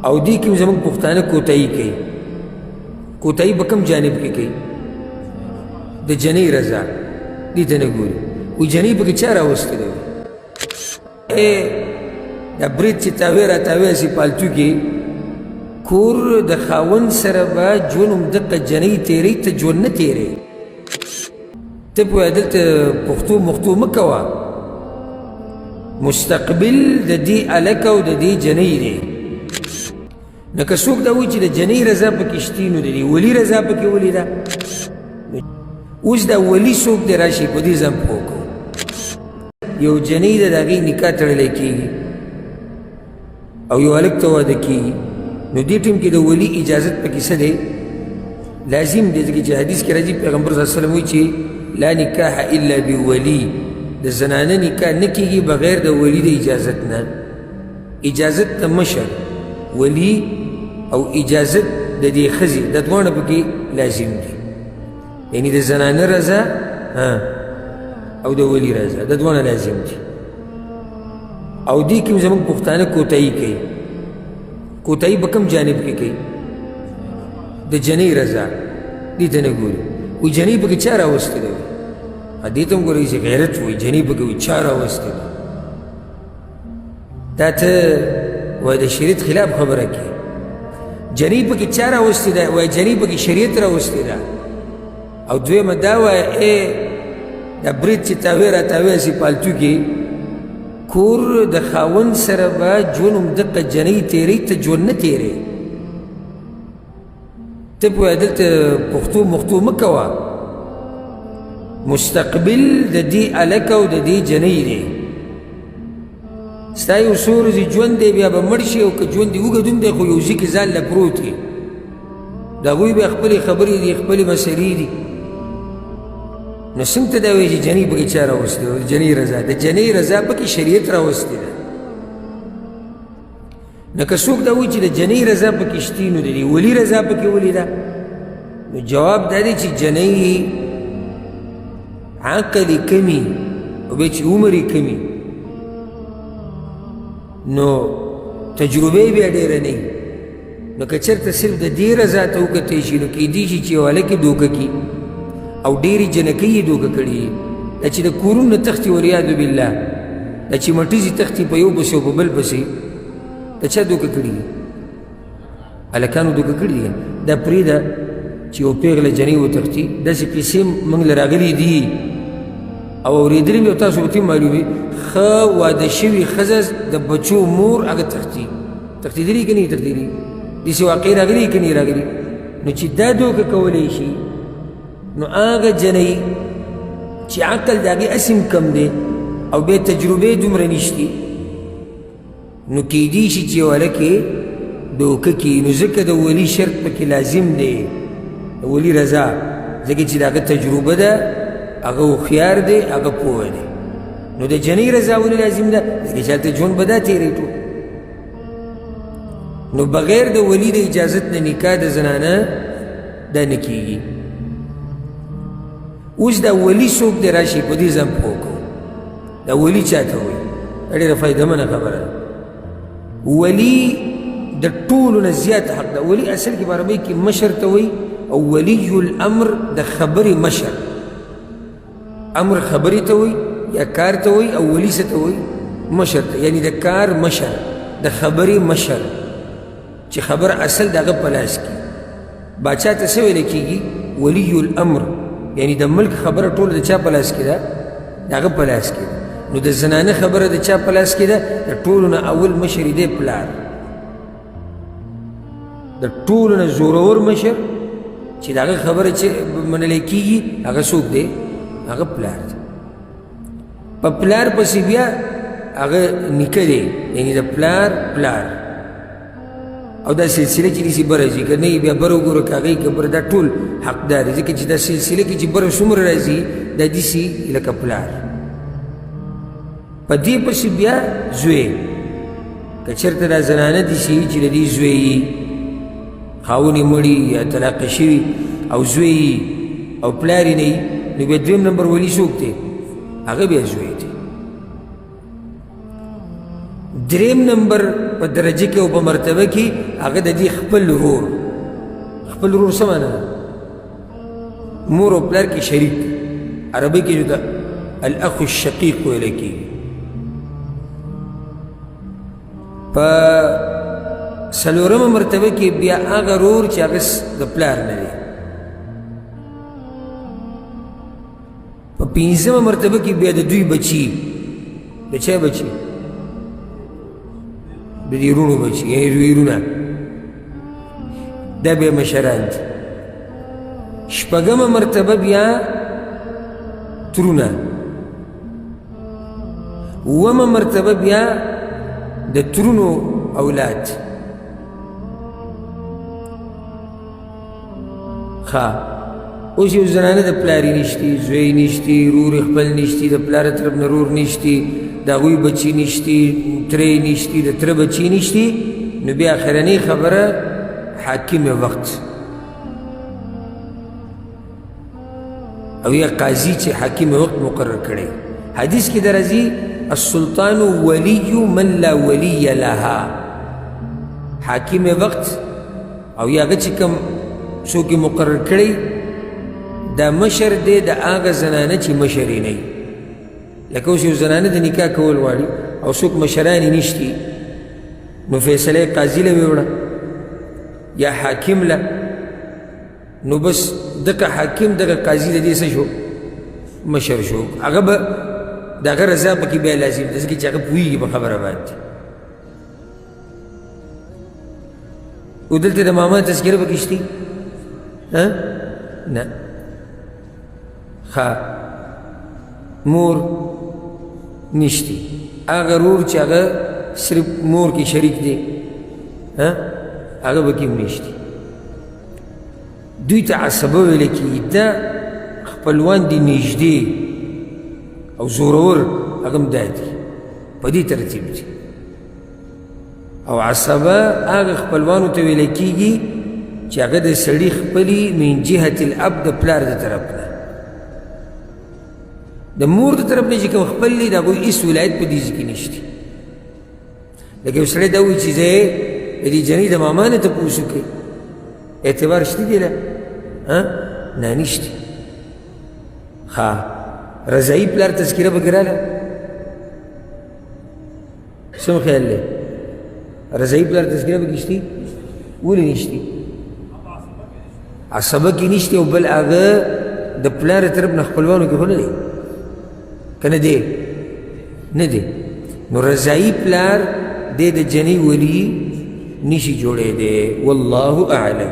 او دی کې زموږ پښتانه کوتاهي کوي. کوتاهي په کوم جانب کې کوي؟ د جنۍ رضا دې ته نه ګوري. وایي جنۍ پکې چا راوستی دی؟ دا برید چې تاوی را تاوی هسې پالتو کې کور د خاوند سره به ژوند همدقه جنۍ تېروي، ته ژوند نه تېروي. ته پوهه دلته پښتو مختو مه کوه. مستقبل د دې هلک او د دې جنۍ دی. نو که څوک دا وایي چې د جنۍ رضا پکې شتي نو د دې ولي رضا پکې ولې ده؟ اوس دا ولي څوک دی راشي په دې ځم پوه کوو. یو جنۍ ده د هغې نکاح تړلی کېږي او یو هلک ته واده کېږي، نو دې ټیم کې د ولي اجازت پکې څه دی؟ لازم دی. ځکه چې حدیث کې راځي پیغمبر صلی الله علیه وسلم وایي چې لا نکاح الا بولي، د زنانه نکاح نه کېږي بغیر د ولي د اجازت نه. اجازت د مشر ولي او اجازت د دې ښځې دا دواړه پکې لازم دي. یعنی د زنانه رضا او د ولي رضا دا دواړه لازم دي. او دې کې زموږ پښتانه کوتاهي کوي. کوتاهي په کوم جانب کې کوي؟ د جنۍ رضا دې ته نه ګوري. وایي جنۍ پکې چا راوستی دی؟ دې ته هم ګورئ چې غیرت وایي جنۍ پکې وایي چا راوستی دی. دا ته وایي د شریعت خلاف خبره کوي. جنۍ پکې چا راوستی ده؟ وایي جنۍ پکې شریعت راوستی ده. او دویمه دا وایي دا برید چې تاوی را تاوی هسې پالتو کې کور د خاوند سره به ژوند همدقه جنۍ تېروي، ته ژوند نه تېروي. ته پوهه دلته پښتو مختو مه کوه. مستقبل د دې هلک او د دې جنۍ دی. ستا یو څو ورځې ژوند دی، بیا به مړ شي، او که ژوند دې اوږد هم دی خو یو ځای کې ځان له پروت وي. د هغوی بیا خپلې خبرې دي، خپلې مسلې دي. نو څنګه ته دا وایي چې جنۍ پکې چا راوستې ده؟ د جنۍ رضا، د جنۍ رضا پکې شریعت راوستې ده. نو که څوک دا وایي چې د جنۍ رضا پکې شتي نو د دې ولي رضا پکې ولې ده؟ نو جواب دا دی چې جنۍ عقل یې کمي او بیا چې عمر یې کمي نو تجربه یې بیا ډېره نه وي. نو که چېرته صرف د دې رضا ته وکتلی شي نو کیدای شي چې یو هلک یې دوکه کړي او ډېرې جنکۍ یې دوکه کړي. دا چې د کورونو نه تښتي والعیاذ بالله، دا چې مټیزې تښتي په یو پسې او په بل پسې، د چا دوکه کړي دي؟ هلکانو دوکه کړي دي. دا پرېږده چې یو پېغله جنۍ وتښتي، داسې قصې موږ له راغلي دي او اورېدلي مې او تاسو ورته معلومې. ښه واده شوې ښځه د بچو مور هغه تښتي. تښتېدلي که نه یې تښتېدلي؟ داسې واقع راغلي که نه راغلي؟ نو چې دا دوکه کولی شي نو هغه جنۍ چې عقل د هغې اسم کم دی او بیا تجربې دومره نشتي نو کیدای شي چې یو هلک یې دوکه کړي. نو ځکه د ولي شرط پکې لازم دی، د ولي رضا، ځکه چې د هغه تجربه ده، هغه هوښیار دی، هغه پوه دی. نو د جنۍ رضا ولې لازم ده؟ ځکه چې هلته ژوند به دا تېروي ټول. نو بغیر د ولي د اجازت نه نکاح د زنانه دا نه کېږي. اوس دا ولي څوک دی راشي په دې ځم پوه کوو. دا ولي چا ته وایي؟ دا ډېره فایدهمنه خبره ده. ولي د ټولو نه زیات حق ده. ولي اصل کې په عربۍ کې مشر ته وایي او ولي الامر د خبرې مشر. امر خبرې ته وایي یا کار ته وایي، او ولي څه ته وایي؟ مشر ته. یعنی د کار مشر، د خبرې مشر، چې خبر اصل د هغه په لاس کې. باچا ته څه ویلی کېږي؟ ولي الامر. یعنی د ملک خبره ټوله د چا په لاس کې ده؟ د هغه په لاس کې ده. نو د زنانه خبره د چا په لاس کې ده؟ د ټولو نه اول مشر یې دی پلار. د ټولو نه زورور مشر چې د هغه خبره چې منلی کېږي هغه څوک دی؟ هغه پلار دی. په پلار پسې بیا هغه نیکه دی، یعنی د پلار پلار. او دا سلسله چې داسې بره ځي که نه یې بیا بره وګوره که هغې که بره دا ټول حقدار دی. ځکه چې دا سلسله کې چې بره څومره راځي دا داسې لکه پلار. په دې پسې بیا زوی. که چېرته دا زنانه داسې چې د دې زوی یي، خاوند یې مړي یا طلاقه شوي او زوی یي او پلار یې نه یي، نو بیا دویم نمبر ولي څوک دی؟ هغه بیا زوی دی. دریم نمبر په درجه کې او په مرتبه کې هغه د دې خپل ورور څه معنا ده؟ مور او پلار کې شریک، عربي کې د الاخ الشقیق ویل کېږي. په څلورمه مرتبه کې بیا هغه ورور چې هغه د پلار نه دی. په پنځمه مرتبه کې بیا د دوی بچي، د چا بچي؟ د دې وروڼو بچي، یعنې دوی وروڼه، دا بیا مشران دي. شپږمه مرتبه بیا ترونه، اوومه مرتبه بیا د ترونو اولاد. اوس یو زنانه د پلاري نشتي، زوی نشتي، رور خپل نشتي، د پلار طرف نه رور نشتي، د هغوی بچي نشتي، ترې نشتي، د تره بچي نشتي، نو بیا اخرنۍ خبره حاکم وقت او یا قاضي چې حاکم وقت مقرر کړي. حدیث کې درځي السلطان ولی من لا ولی لها. حاکم وقت او یا هغه چې کوم څوک مقرر کړي دا مشر دی د هغه زنانه چې مشر یې نه وي. لکه اوس یو زنانه د نکاح کول غواړي او څوک مشران یې نشتي، نو فیصله یې قاضي له ویوړه یا حاکم له، نو بس دغه حاکم دغه قاضي د دې څه شو؟ مشر شو. هغه به د هغه رضا پکې بیا لازم ده، ځکه چې هغه پوهېږي په خبره باندې. او دلته د ماما تذکره پکې شتي؟ نه. مور نشتی، هغه رور چې هغه صرف مور کې شریک دی هغه پکې هم نشتی. دوی ته عصبه ویل کېږي. دا خپلوان دي نږدې او زورور، هغه هم دا دي، په دې ترتیب دي. او عصبه هغه خپلوانو ته ویل کېږي چې هغه د سړي خپلي من جهة الاب د پلار د طرف نه، د مور د طرف نه چې کوم خپل دی د هغوی هېڅ ولایت په دې کې نشته. لکه یو سړی دا وایي چې زه د دې جنۍ د ماما نه تپوس وکړئ، اعتبار شته دی له؟ نه نشته. رضایي پلار تذکره پکې راله؟ څه خیال دی؟ رضایي پلار تذکره پکې شتي؟ ولې نشتي؟ عصبه کې نشته، او بل هغه د پلار طرف نه خپلوانو کې خو نه دی که نه دی؟ نه دی. نو رضایي پلار دی د جنۍ ولی نشي جوړېدی. والله اعلم.